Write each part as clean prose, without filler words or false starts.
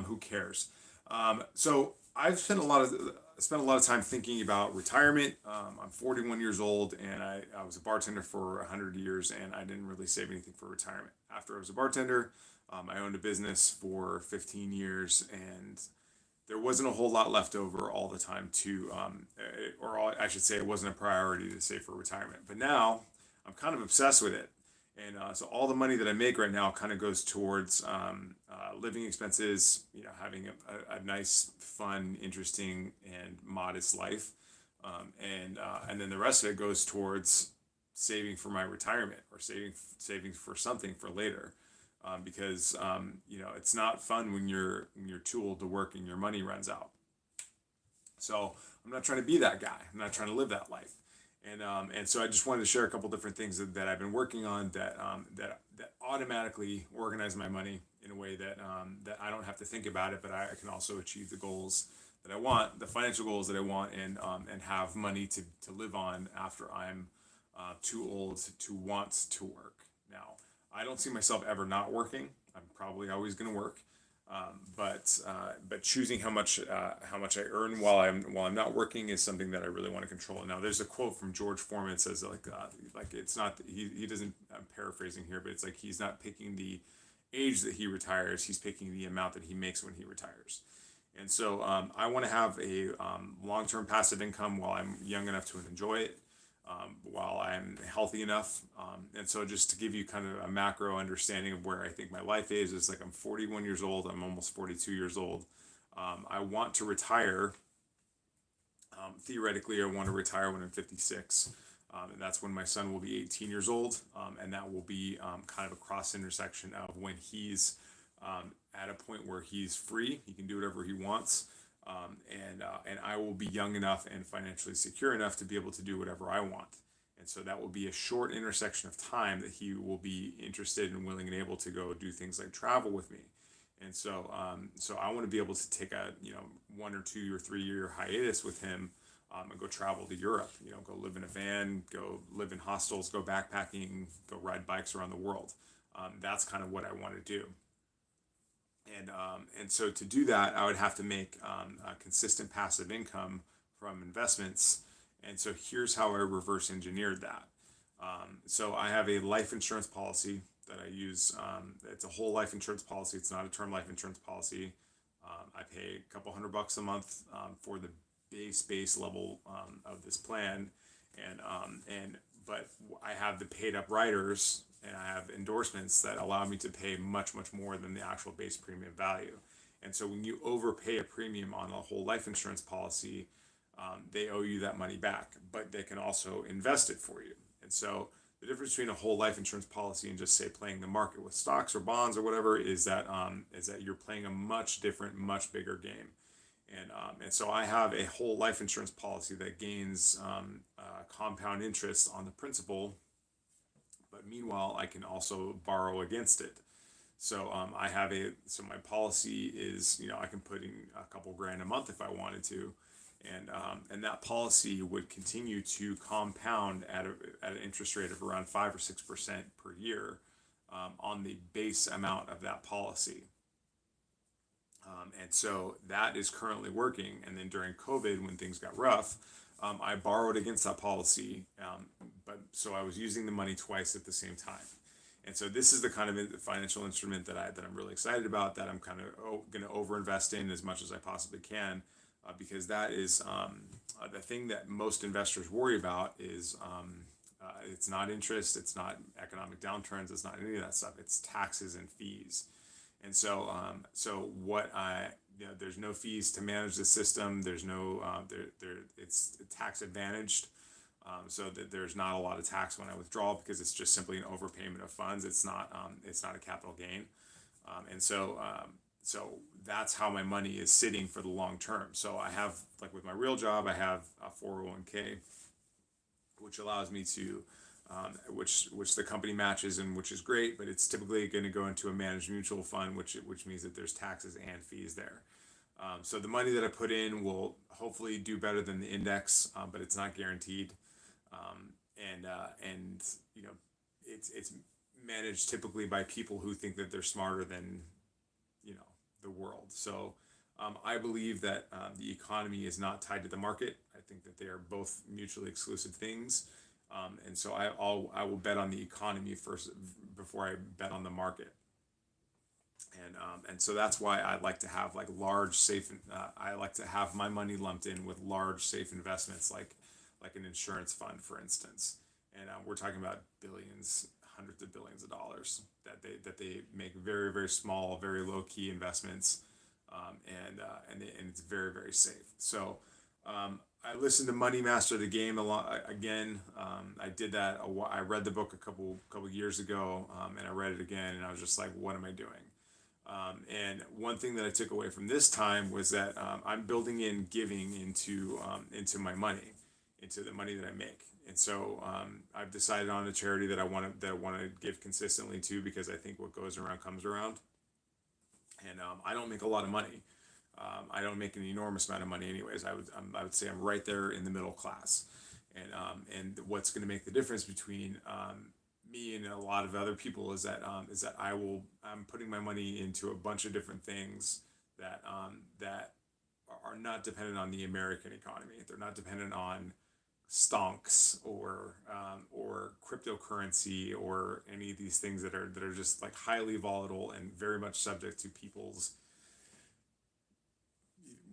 who cares? So I've spent a lot of time thinking about retirement. I'm 41 years old, and I was a bartender for 100 years, and I didn't really save anything for retirement. After I was a bartender, I owned a business for 15 years, and there wasn't a whole lot left over all the time to, I should say, it wasn't a priority to save for retirement. But now I'm kind of obsessed with it. And so all the money that I make right now kind of goes towards living expenses, having a nice, fun, interesting, and modest life. And then the rest of it goes towards saving for my retirement or saving for something for later. Because it's not fun when you're too old to work and your money runs out. So I'm not trying to be that guy. I'm not trying to live that life. And so I just wanted to share a couple different things that I've been working on that automatically organize my money in a way that I don't have to think about it, but I can also achieve the goals that I want, the financial goals that I want, and have money to live on after I'm too old to want to work. Now, I don't see myself ever not working. I'm probably always going to work, but choosing how much I earn while I'm not working is something that I really want to control. Now, there's a quote from George Foreman that says like it's not he doesn't. I'm paraphrasing here, but it's like he's not picking the age that he retires. He's picking the amount that he makes when he retires. And so I want to have a long-term passive income while I'm young enough to enjoy it, while I'm healthy enough. And so just to give you kind of a macro understanding of where I think my life is like I'm 41 years old. I'm almost 42 years old. I want to retire. Theoretically, I want to retire when I'm 56. And that's when my son will be 18 years old. And that will be kind of a cross intersection of when he's at a point where he's free, he can do whatever he wants, and I will be young enough and financially secure enough to be able to do whatever I want. And so that will be a short intersection of time that he will be interested and willing and able to go do things like travel with me. And so, so I want to be able to take a 1 or 2 or 3 year hiatus with him, and go travel to Europe. Go live in a van, go live in hostels, go backpacking, go ride bikes around the world. That's kind of what I want to do. And so to do that, I would have to make a consistent passive income from investments. And so here's how I reverse engineered that. So I have a life insurance policy that I use. It's a whole life insurance policy. It's not a term life insurance policy. I pay a couple $100 a month for the base level of this plan, but I have the paid up riders and I have endorsements that allow me to pay much more than the actual base premium value. And so when you overpay a premium on a whole life insurance policy, they owe you that money back, but they can also invest it for you. And so the difference between a whole life insurance policy and just say playing the market with stocks or bonds or whatever is that you're playing a much different, much bigger game. And so I have a whole life insurance policy that gains compound interest on the principal, but meanwhile I can also borrow against it. So so my policy is, I can put in a couple grand a month if I wanted to, and that policy would continue to compound at an interest rate of around 5 or 6% per year on the base amount of that policy. And so that is currently working. And then during COVID, when things got rough, I borrowed against that policy, but so I was using the money twice at the same time. And so this is the kind of financial instrument that I'm really excited about, that I'm kind of going to overinvest in as much as I possibly can, because that is the thing that most investors worry about is it's not interest, it's not economic downturns, it's not any of that stuff. It's taxes and fees. And so, there's no fees to manage the system. There's no, it's tax advantaged. So that there's not a lot of tax when I withdraw because it's just simply an overpayment of funds. It's not a capital gain. So that's how my money is sitting for the long term. So I have, like with my real job, I have a 401k, which allows me to, which the company matches, and which is great, but it's typically going to go into a managed mutual fund, which means that there's taxes and fees there. So the money that I put in will hopefully do better than the index, but it's not guaranteed. And it's managed typically by people who think that they're smarter than the world. So I believe that the economy is not tied to the market. I think that they are both mutually exclusive things. And so I will bet on the economy first before I bet on the market. And so that's why I like to have like large safe. I like to have my money lumped in with large safe investments, like an insurance fund, for instance. And we're talking about billions, hundreds of billions of dollars that they make very very small, very low key investments, and it's very very safe. So I listened to Money Master the Game a lot again. I did that. I read the book a couple years ago, and I read it again, and I was just like, what am I doing? And one thing that I took away from this time was that I'm building in giving into my money, into the money that I make. And so I've decided on a charity that I want to give consistently to, because I think what goes around comes around. And I don't make a lot of money. I don't make an enormous amount of money, anyways. I would say I'm right there in the middle class. And what's going to make the difference between me and a lot of other people is that I'm putting my money into a bunch of different things that are not dependent on the American economy. They're not dependent on stonks or cryptocurrency or any of these things that are just like highly volatile and very much subject to people's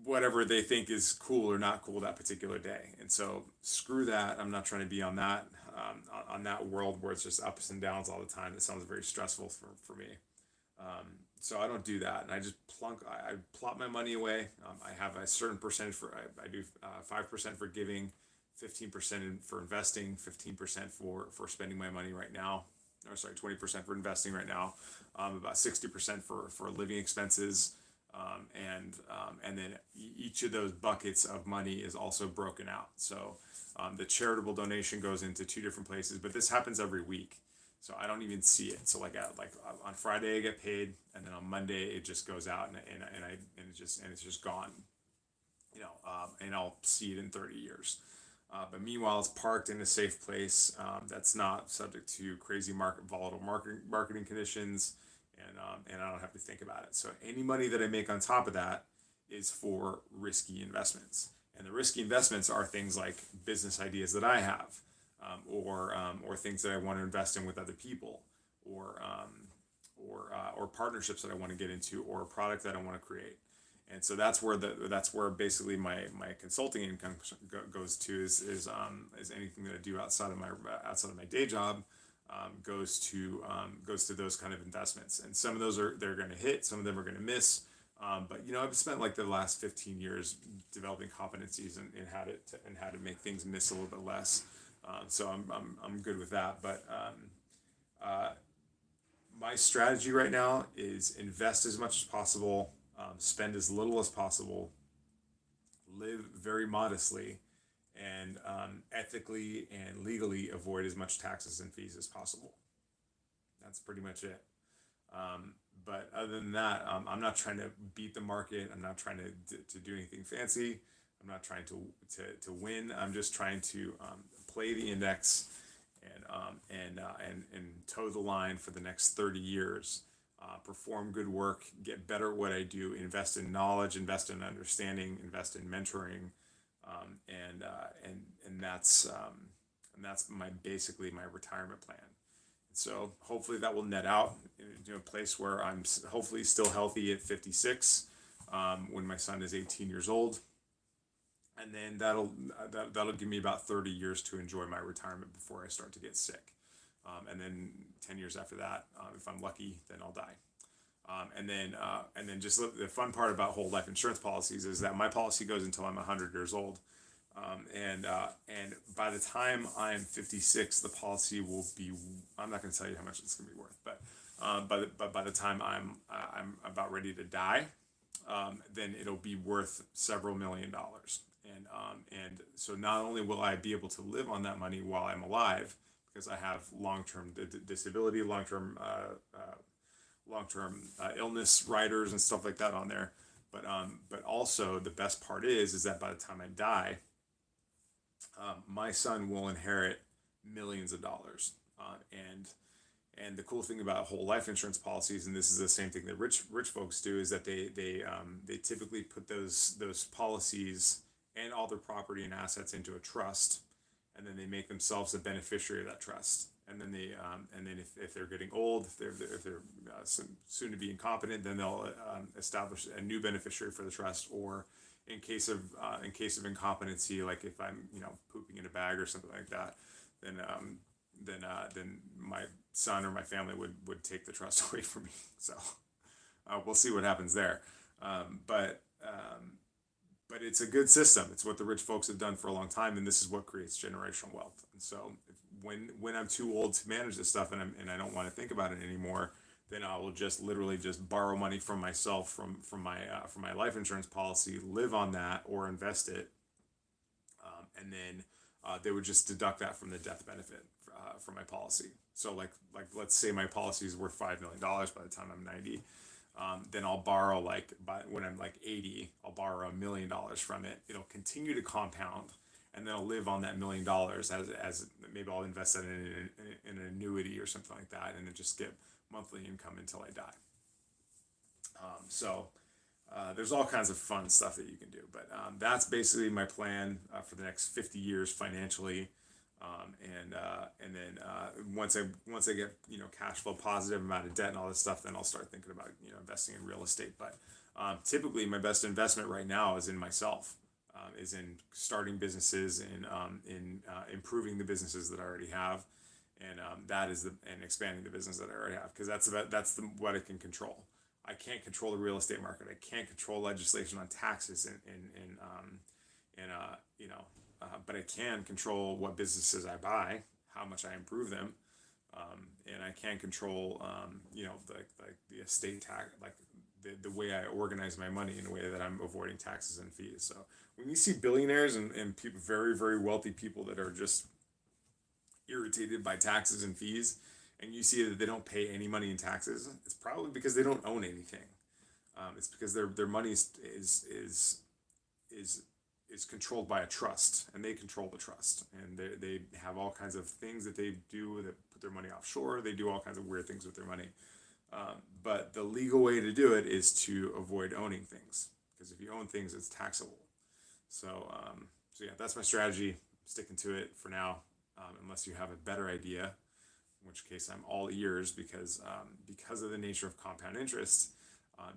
whatever they think is cool or not cool that particular day. And so screw that. I'm not trying to be on that world where it's just ups and downs all the time. It sounds very stressful for me. So I don't do that, and I just I plot my money away. I have a certain percentage I do 5% for giving, 15% for investing, 15% for spending my money right now. Or sorry, 20% for investing right now. About 60% for living expenses. And then each of those buckets of money is also broken out. So the charitable donation goes into two different places, but this happens every week, so I don't even see it. So like on Friday I get paid, and then on Monday it just goes out, and it's just gone. And I'll see it in 30 years. But meanwhile, it's parked in a safe place that's not subject to crazy volatile marketing conditions, and I don't have to think about it. So any money that I make on top of that is for risky investments, and the risky investments are things like business ideas that I have, or things that I want to invest in with other people, or partnerships that I want to get into, or a product that I want to create. And so that's where basically my consulting income goes to, is anything that I do outside of my day job. Goes to those kind of investments, and some of those they're going to hit, some of them are going to miss. But I've spent like the last 15 years developing competencies in how to make things miss a little bit less. So I'm good with that. But my strategy right now is invest as much as possible, spend as little as possible, live very modestly, and ethically and legally avoid as much taxes and fees as possible. That's pretty much it. But other than that, I'm not trying to beat the market. I'm not trying to do anything fancy. I'm not trying to win. I'm just trying to play the index and toe the line for the next 30 years. Perform good work, get better at what I do, invest in knowledge, invest in understanding, invest in mentoring. And that's basically my retirement plan. And so hopefully that will net out into a place where I'm hopefully still healthy at 56, when my son is 18 years old, and then that'll give me about 30 years to enjoy my retirement before I start to get sick, and then 10 years after that, if I'm lucky, then I'll die. And then just the fun part about whole life insurance policies is that my policy goes until I'm 100 years old. And by the time I'm 56, the policy will be, I'm not going to tell you how much it's going to be worth, but by the time I'm about ready to die, then it'll be worth several $1,000,000. And so not only will I be able to live on that money while I'm alive, because I have long-term disability, long-term illness riders and stuff like that on there. But also the best part is that by the time I die, my son will inherit millions of dollars, And the cool thing about whole life insurance policies, and this is the same thing that rich folks do, is that they typically put those policies and all their property and assets into a trust, and then they make themselves a beneficiary of that trust. And then if they're getting old, if they're soon to be incompetent, then they'll establish a new beneficiary for the trust. Or in case of incompetency, like if I'm pooping in a bag or something like that, then then my son or my family would take the trust away from me. So we'll see what happens there. But it's a good system. It's what the rich folks have done for a long time, and this is what creates generational wealth. And so when I'm too old to manage this stuff, and I don't want to think about it anymore, then I will just literally just borrow money from myself from my life insurance policy, live on that or invest it, and then they would just deduct that from the death benefit for my policy. So like let's say my policy is worth $5 million by the time I'm 90. Then I'll borrow when I'm like 80, I'll borrow $1 million from it. It'll continue to compound, and then I'll live on that $1 million as maybe I'll invest that in an annuity or something like that, and it just get monthly income until I die. There's all kinds of fun stuff that you can do, but that's basically my plan for the next 50 years financially. And then once I get cash flow positive, I'm out of debt and all this stuff, then I'll start thinking about investing in real estate. But typically my best investment right now is in myself, is in starting businesses and in improving the businesses that I already have, and and expanding the business that I already have, because that's what I can control. I can't control the real estate market. I can't control legislation on taxes but I can control what businesses I buy, how much I improve them, and I can control, the estate tax, like the way I organize my money in a way that I'm avoiding taxes and fees. So when you see billionaires and people, very, very wealthy people that are just irritated by taxes and fees, and you see that they don't pay any money in taxes, it's probably because they don't own anything. It's because their money is controlled by a trust, and they control the trust, and they have all kinds of things that they do that put their money offshore. They do all kinds of weird things with their money, but the legal way to do it is to avoid owning things, because if you own things, it's taxable. So yeah, that's my strategy. I'm sticking to it for now, unless you have a better idea, in which case I'm all ears, because of the nature of compound interest,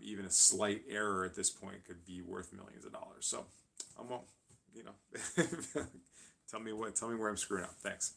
even a slight error at this point could be worth millions of dollars. So I won't, tell me where I'm screwing up. Thanks.